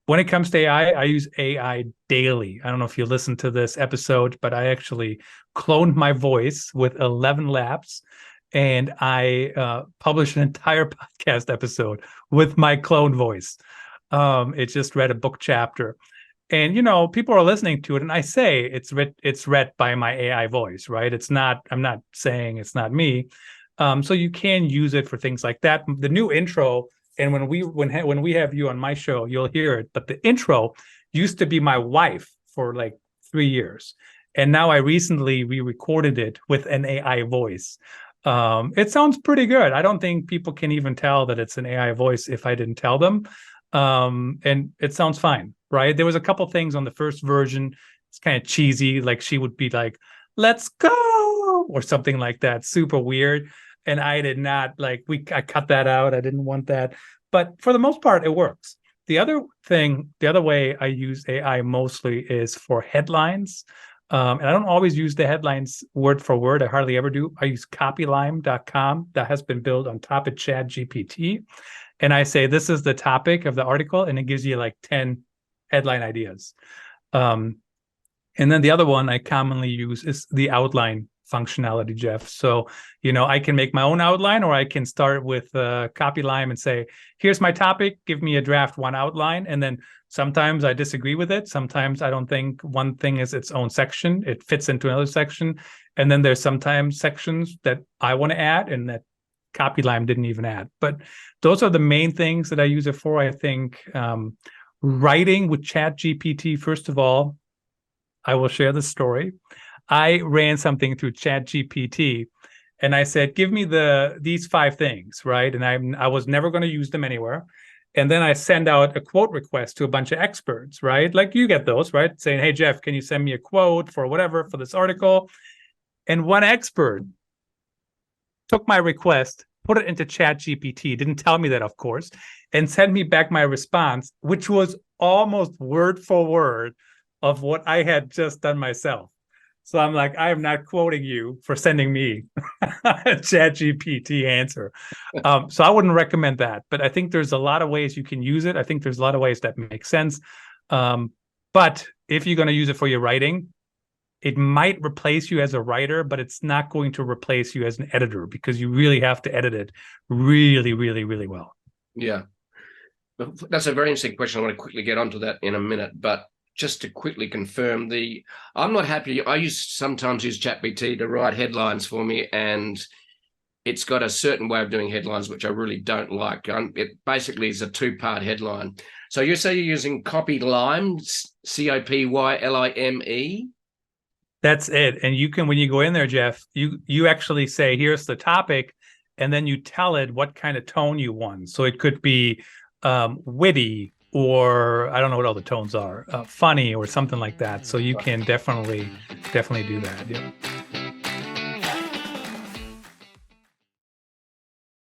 When it comes to AI, I use AI daily. I don't know if you listened to this episode, but I actually cloned my voice with 11 labs, and I published an entire podcast episode with my clone voice. It just read a book chapter, and people are listening to it, and I say it's read by my AI voice, right? It's not. I'm not saying it's not me. So you can use it for things like that. The new intro, and when we have you on my show, you'll hear it. But the intro used to be my wife for like 3 years, and now I recently re-recorded it with an AI voice. It sounds pretty good. I don't think people can even tell that it's an AI voice if I didn't tell them. And it sounds fine, right? There was a couple things on the first version. It's kind of cheesy, like she would be like, "Let's go," or something like that, super weird. And I did not like I cut that out. I didn't want that. But for the most part, it works. The other way I use AI mostly is for headlines. And I don't always use the headlines word for word. I hardly ever do. I use copylime.com that has been built on top of Chat GPT. And I say, this is the topic of the article, and it gives you like 10 headline ideas. And then the other one I commonly use is the outline functionality, Jeff. So, I can make my own outline, or I can start with Copylime and say, here's my topic, give me a draft one outline. And then sometimes I disagree with it. Sometimes I don't think one thing is its own section. It fits into another section. And then there's sometimes sections that I want to add and that Copylime didn't even add. But those are the main things that I use it for. I think writing with Chat GPT, first of all, I will share the story. I ran something through Chat GPT, and I said, give me these 5 things, right? And I was never going to use them anywhere. And then I send out a quote request to a bunch of experts, right? Like you get those, right? Saying, hey, Jeff, can you send me a quote for whatever for this article? And one expert took my request, put it into Chat GPT, didn't tell me that, of course, and sent me back my response, which was almost word for word of what I had just done myself. So I'm like, I am not quoting you for sending me a Chat GPT answer. So I wouldn't recommend that. But I think there's a lot of ways you can use it. I think there's a lot of ways that make sense. But if you're going to use it for your writing, it might replace you as a writer, but it's not going to replace you as an editor, because you really have to edit it really, really, really well. Yeah. That's a very interesting question. I want to quickly get onto that in a minute, but just to quickly confirm, I'm not happy. I sometimes use ChatGPT to write headlines for me, and it's got a certain way of doing headlines which I really don't like. It basically is a 2-part headline. So you say you're using Copylime, COPYLIME? That's it. And you can, when you go in there, Jeff, you actually say, here's the topic, and then you tell it what kind of tone you want. So it could be witty, or I don't know what all the tones are, funny or something like that. So you can definitely do that. Yeah.